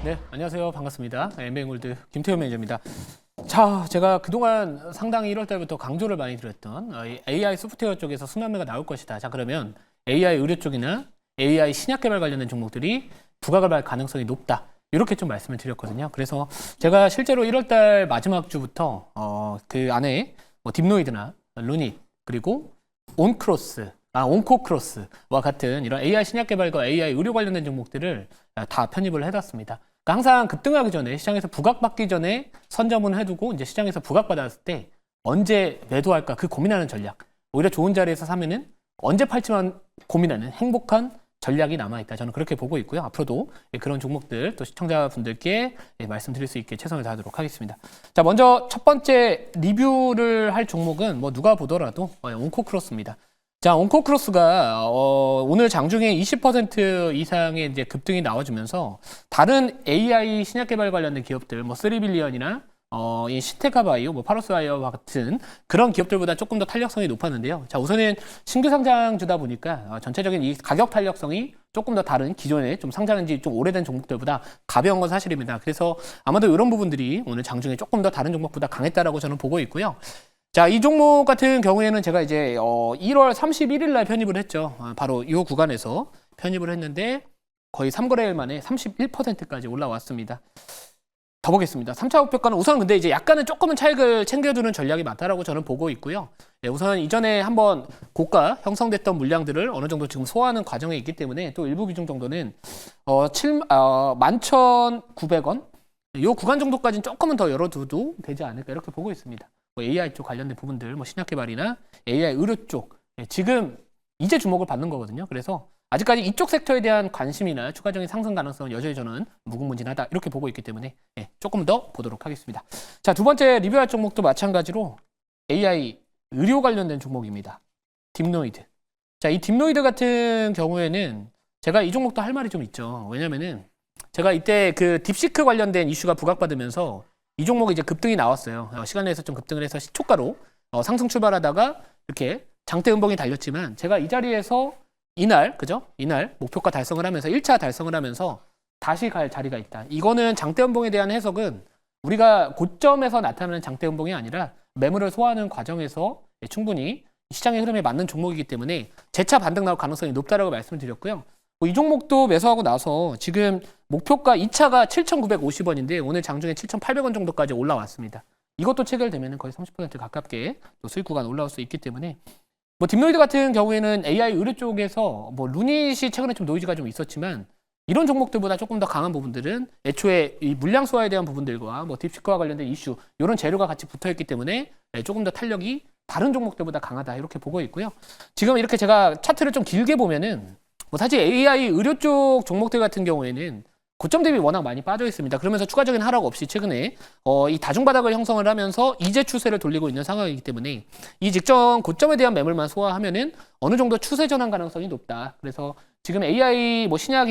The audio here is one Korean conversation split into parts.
네, 안녕하세요. 반갑습니다. 엠뱅골드 김태현 매니저입니다. 자, 제가 그동안 상당히 1월 달부터 강조를 많이 드렸던 AI 소프트웨어 쪽에서 수만 매가 나올 것이다. 자, 그러면 AI 의료 쪽이나 AI 신약 개발 관련된 종목들이 부가가발 가능성이 높다. 이렇게 좀 말씀을 드렸거든요. 그래서 제가 실제로 1월 달 마지막 주부터 그 안에 뭐 딥노이드나 루닛 그리고 온코크로스와 같은 이런 AI 신약 개발과 AI 의료 관련된 종목들을 다 편입을 해놨습니다. 그러니까 항상 급등하기 전에 시장에서 부각받기 전에 선점은 해두고 이제 시장에서 부각받았을 때 언제 매도할까 그 고민하는 전략. 오히려 좋은 자리에서 사면은 언제 팔지만 고민하는 행복한 전략이 남아있다. 저는 그렇게 보고 있고요. 앞으로도 그런 종목들 또 시청자분들께 말씀드릴 수 있게 최선을 다하도록 하겠습니다. 자, 먼저 첫 번째 리뷰를 할 종목은 뭐 누가 보더라도 온코크로스입니다. 자, 온코크로스가 오늘 장중에 20% 이상의 이제 급등이 나와주면서 다른 AI 신약 개발 관련된 기업들, 뭐 3빌리언이나 이 시테카바이오, 뭐 파로스바이오와 같은 그런 기업들보다 조금 더 탄력성이 높았는데요. 자, 우선은 신규 상장주다 보니까 전체적인 이 가격 탄력성이 조금 더 다른 기존에 좀 상장한 지 좀 오래된 종목들보다 가벼운 건 사실입니다. 그래서 아마도 이런 부분들이 오늘 장중에 조금 더 다른 종목보다 강했다라고 저는 보고 있고요. 자, 이 종목 같은 경우에는 제가 이제 1월 31일 날 편입을 했죠. 바로 이 구간에서 편입을 했는데 거의 3거래일 만에 31%까지 올라왔습니다. 더 보겠습니다. 3차 목표가는 우선 근데 이제 약간은 조금은 차익을 챙겨주는 전략이 맞다라고 저는 보고 있고요. 네, 우선 이전에 한번 고가 형성됐던 물량들을 어느 정도 지금 소화하는 과정에 있기 때문에 또 일부 비중 정도는 11,900원 이 구간 정도까지는 조금은 더 열어둬도 되지 않을까 이렇게 보고 있습니다. 뭐 AI 쪽 관련된 부분들, 뭐 신약 개발이나 AI 의료 쪽 지금 이제 주목을 받는 거거든요. 그래서 아직까지 이쪽 섹터에 대한 관심이나 추가적인 상승 가능성은 여전히 저는 무궁무진하다 이렇게 보고 있기 때문에 조금 더 보도록 하겠습니다. 자, 두 번째 리뷰할 종목도 마찬가지로 AI 의료 관련된 종목입니다. 딥노이드. 자, 이 딥노이드 같은 경우에는 제가 이 종목도 할 말이 좀 있죠. 왜냐면은 제가 이때 그 딥시크 관련된 이슈가 부각받으면서 이 종목이 이제 급등이 나왔어요. 시간 내에서 좀 급등을 해서 시초가로 상승 출발하다가 이렇게 장대 음봉이 달렸지만 제가 이 자리에서 이날 목표가 달성을 하면서 1차 달성을 하면서 다시 갈 자리가 있다. 이거는 장대 음봉에 대한 해석은 우리가 고점에서 나타나는 장대 음봉이 아니라 매물을 소화하는 과정에서 충분히 시장의 흐름에 맞는 종목이기 때문에 재차 반등 나올 가능성이 높다라고 말씀을 드렸고요. 이 종목도 매수하고 나서 지금 목표가 2차가 7,950원인데 오늘 장중에 7,800원 정도까지 올라왔습니다. 이것도 체결되면 거의 30% 가깝게 또 수익 구간 올라올 수 있기 때문에 뭐 딥노이드 같은 경우에는 AI 의료 쪽에서 뭐 루닛이 최근에 좀 노이즈가 좀 있었지만 이런 종목들보다 조금 더 강한 부분들은 애초에 이 물량 소화에 대한 부분들과 뭐 딥시크와 관련된 이슈 이런 재료가 같이 붙어있기 때문에 조금 더 탄력이 다른 종목들보다 강하다 이렇게 보고 있고요. 지금 이렇게 제가 차트를 좀 길게 보면은 뭐 사실 AI 의료 쪽 종목들 같은 경우에는 고점 대비 워낙 많이 빠져 있습니다. 그러면서 추가적인 하락 없이 최근에 이 다중바닥을 형성을 하면서 이제 추세를 돌리고 있는 상황이기 때문에 이 직전 고점에 대한 매물만 소화하면은 어느 정도 추세 전환 가능성이 높다. 그래서 지금 AI 뭐 신약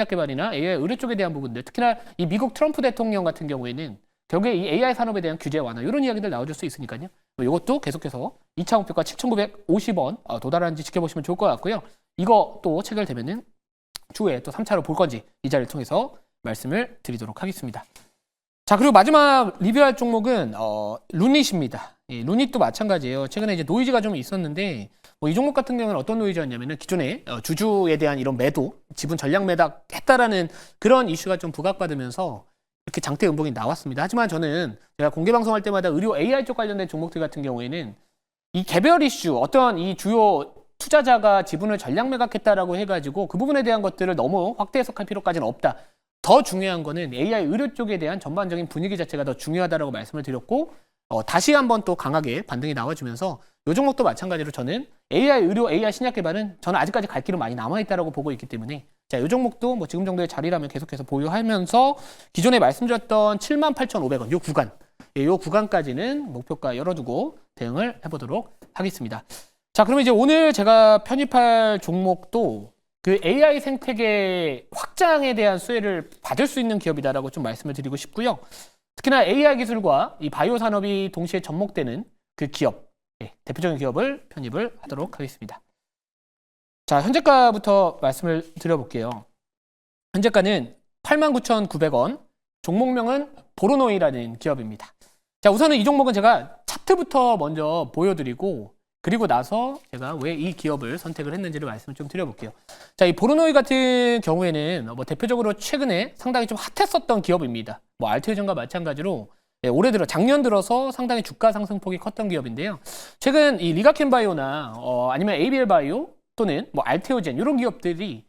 개발이나 AI 의료 쪽에 대한 부분들, 특히나 이 미국 트럼프 대통령 같은 경우에는 결국에 이 AI 산업에 대한 규제 완화 이런 이야기들 나와줄 수 있으니까요. 이것도 계속해서 2차 목표가 7,950원 도달하는지 지켜보시면 좋을 것 같고요. 이거 또 체결되면은 추후에 또 3차로 볼 건지 이 자리를 통해서 말씀을 드리도록 하겠습니다. 자, 그리고 마지막 리뷰할 종목은 루닛입니다. 루닛도 마찬가지예요. 최근에 이제 노이즈가 좀 있었는데 뭐 이 종목 같은 경우는 어떤 노이즈였냐면은 기존에 주주에 대한 이런 매도, 지분 전량 매각 했다라는 그런 이슈가 좀 부각받으면서 이렇게 장대 음봉이 나왔습니다. 하지만 저는 제가 공개 방송할 때마다 의료 AI 쪽 관련된 종목들 같은 경우에는 이 개별 이슈, 어떤 이 주요 투자자가 지분을 전량 매각했다라고 해가지고 그 부분에 대한 것들을 너무 확대 해석할 필요까지는 없다. 더 중요한 거는 AI 의료 쪽에 대한 전반적인 분위기 자체가 더 중요하다라고 말씀을 드렸고 다시 한번 또 강하게 반등이 나와주면서 이 종목도 마찬가지로 저는 AI 의료, AI 신약 개발은 저는 아직까지 갈 길은 많이 남아있다라고 보고 있기 때문에 자, 이 종목도 뭐 지금 정도의 자리라면 계속해서 보유하면서 기존에 말씀드렸던 78,500원 이 구간, 이 구간까지는 목표가 열어두고 대응을 해보도록 하겠습니다. 자, 그러면 이제 오늘 제가 편입할 종목도 그 AI 생태계 확장에 대한 수혜를 받을 수 있는 기업이다라고 좀 말씀을 드리고 싶고요. 특히나 AI 기술과 이 바이오 산업이 동시에 접목되는 그 기업, 대표적인 기업을 편입을 하도록 하겠습니다. 자, 현재가부터 말씀을 드려볼게요. 현재가는 89,900원. 종목명은 보로노이라는 기업입니다. 자, 우선은 이 종목은 제가 차트부터 먼저 보여드리고 그리고 나서 제가 왜 이 기업을 선택을 했는지를 말씀을 좀 드려볼게요. 자, 이 보로노이 같은 경우에는 뭐 대표적으로 최근에 상당히 좀 핫했었던 기업입니다. 뭐 알트위전과 마찬가지로 올해 들어 작년 들어서 상당히 주가 상승폭이 컸던 기업인데요. 최근 이 리가켄바이오나 아니면 ABL바이오 또는 뭐 알테오젠 이런 기업들이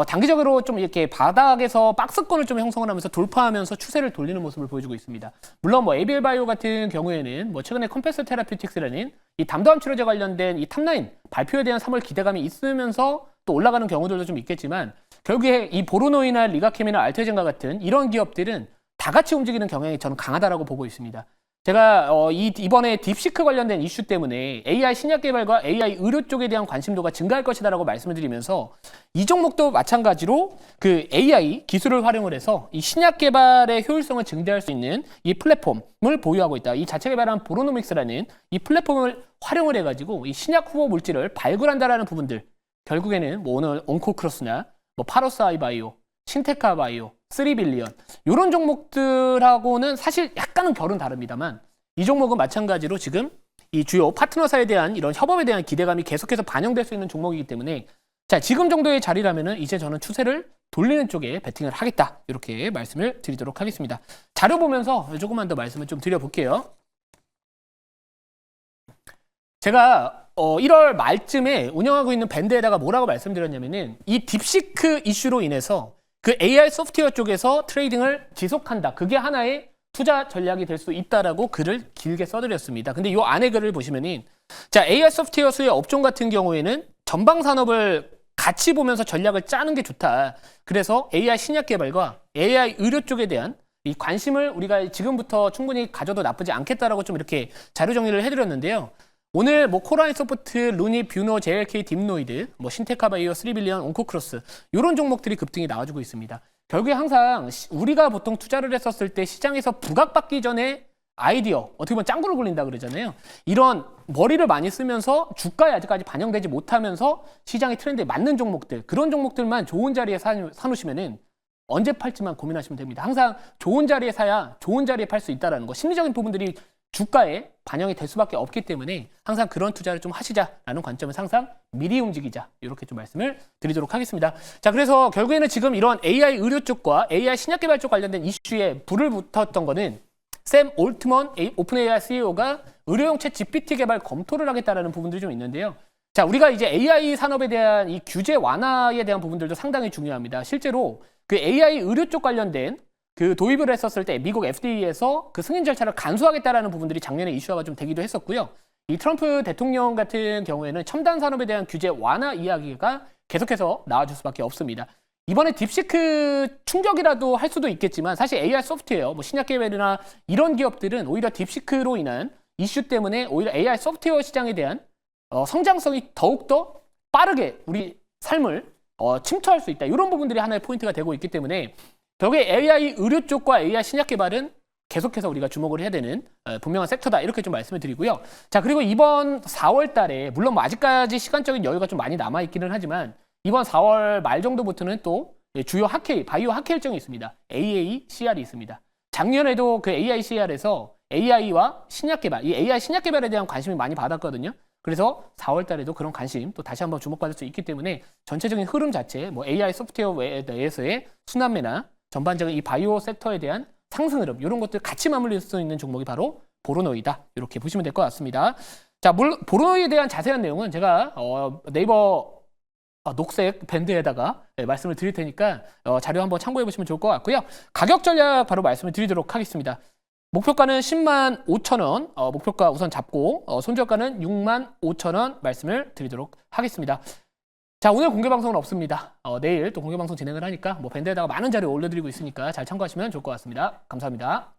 단기적으로 좀 이렇게 바닥에서 박스권을 좀 형성을 하면서 돌파하면서 추세를 돌리는 모습을 보여주고 있습니다. 물론 뭐 ABL바이오 같은 경우에는 뭐 최근에 컴패스 테라피틱스라는 이 담도암 치료제 관련된 이 탑라인 발표에 대한 3월 기대감이 있으면서 또 올라가는 경우들도 좀 있겠지만 결국에 이 보로노이나 리가캠이나 알테오젠과 같은 이런 기업들은 다 같이 움직이는 경향이 저는 강하다라고 보고 있습니다. 제가 이번에 딥시크 관련된 이슈 때문에 AI 신약 개발과 AI 의료 쪽에 대한 관심도가 증가할 것이다라고 말씀을 드리면서 이 종목도 마찬가지로 그 AI 기술을 활용을 해서 이 신약 개발의 효율성을 증대할 수 있는 이 플랫폼을 보유하고 있다. 이 자체 개발한 보로노믹스라는 이 플랫폼을 활용을 해가지고 이 신약 후보 물질을 발굴한다라는 부분들 결국에는 뭐 오늘 온코크로스나 뭐 파로스 아이바이오, 신테카 바이오, 3빌리언 이런 종목들하고는 사실 약간은 결은 다릅니다만 이 종목은 마찬가지로 지금 이 주요 파트너사에 대한 이런 협업에 대한 기대감이 계속해서 반영될 수 있는 종목이기 때문에 자 지금 정도의 자리라면은 이제 저는 추세를 돌리는 쪽에 베팅을 하겠다 이렇게 말씀을 드리도록 하겠습니다. 자료 보면서 조금만 더 말씀을 좀 드려볼게요. 제가 1월 말쯤에 운영하고 있는 밴드에다가 뭐라고 말씀드렸냐면은 이 딥시크 이슈로 인해서 그 AI 소프트웨어 쪽에서 트레이딩을 지속한다. 그게 하나의 투자 전략이 될 수 있다라고 글을 길게 써드렸습니다. 근데 이 안에 글을 보시면은 자 AI 소프트웨어 수의 업종 같은 경우에는 전방 산업을 같이 보면서 전략을 짜는 게 좋다. 그래서 AI 신약 개발과 AI 의료 쪽에 대한 이 관심을 우리가 지금부터 충분히 가져도 나쁘지 않겠다라고 좀 이렇게 자료 정리를 해드렸는데요. 오늘 뭐 코라인 소프트, 루니, 뷰노, JLK, 딥노이드, 뭐 신테카바이오, 3빌리언, 온코크로스 이런 종목들이 급등이 나와주고 있습니다. 결국에 항상 우리가 보통 투자를 했었을 때 시장에서 부각받기 전에 아이디어, 어떻게 보면 짱구를 굴린다 그러잖아요. 이런 머리를 많이 쓰면서 주가에 아직까지 반영되지 못하면서 시장의 트렌드에 맞는 종목들, 그런 종목들만 좋은 자리에 사놓으시면은 언제 팔지만 고민하시면 됩니다. 항상 좋은 자리에 사야 좋은 자리에 팔 수 있다는 거. 심리적인 부분들이 주가에 반영이 될 수밖에 없기 때문에 항상 그런 투자를 좀 하시자라는 관점에서 항상 미리 움직이자 이렇게 좀 말씀을 드리도록 하겠습니다. 자, 그래서 결국에는 지금 이런 AI 의료 쪽과 AI 신약 개발 쪽 관련된 이슈에 불을 붙었던 거는 샘 올트먼 오픈 AI CEO가 의료용 챗 GPT 개발 검토를 하겠다라는 부분들이 좀 있는데요. 자, 우리가 이제 AI 산업에 대한 이 규제 완화에 대한 부분들도 상당히 중요합니다. 실제로 그 AI 의료 쪽 관련된 그 도입을 했었을 때 미국 FDA에서 그 승인 절차를 간소하겠다라는 부분들이 작년에 이슈화가 좀 되기도 했었고요. 이 트럼프 대통령 같은 경우에는 첨단 산업에 대한 규제 완화 이야기가 계속해서 나와줄 수밖에 없습니다. 이번에 딥시크 충격이라도 할 수도 있겠지만 사실 AI 소프트웨어, 뭐 신약 개발이나 이런 기업들은 오히려 딥시크로 인한 이슈 때문에 오히려 AI 소프트웨어 시장에 대한 성장성이 더욱더 빠르게 우리 삶을 침투할 수 있다. 이런 부분들이 하나의 포인트가 되고 있기 때문에 결국에 AI 의료 쪽과 AI 신약 개발은 계속해서 우리가 주목을 해야 되는 분명한 섹터다 이렇게 좀 말씀을 드리고요. 자, 그리고 이번 4월 달에 물론 뭐 아직까지 시간적인 여유가 좀 많이 남아 있기는 하지만 이번 4월 말 정도부터는 또 주요 학회, 바이오 학회 일정이 있습니다. AACR이 있습니다. 작년에도 그 AICR에서 AI와 신약 개발, 이 AI 신약 개발에 대한 관심이 많이 받았거든요. 그래서 4월 달에도 그런 관심 또 다시 한번 주목받을 수 있기 때문에 전체적인 흐름 자체, 뭐 AI 소프트웨어 내에서의 순환매나 전반적인 이 바이오 섹터에 대한 상승 흐름 이런 것들 같이 맞물릴 수 있는 종목이 바로 보로노이다. 이렇게 보시면 될 것 같습니다. 자, 보로노이에 대한 자세한 내용은 제가 네이버 녹색 밴드에다가 말씀을 드릴 테니까 자료 한번 참고해 보시면 좋을 것 같고요. 가격 전략 바로 말씀을 드리도록 하겠습니다. 목표가는 10만 5천 원, 목표가 우선 잡고 손절가는 6만 5천 원 말씀을 드리도록 하겠습니다. 자, 오늘 공개 방송은 없습니다. 내일 또 공개 방송 진행을 하니까 뭐 밴드에다가 많은 자료 올려드리고 있으니까 잘 참고하시면 좋을 것 같습니다. 감사합니다.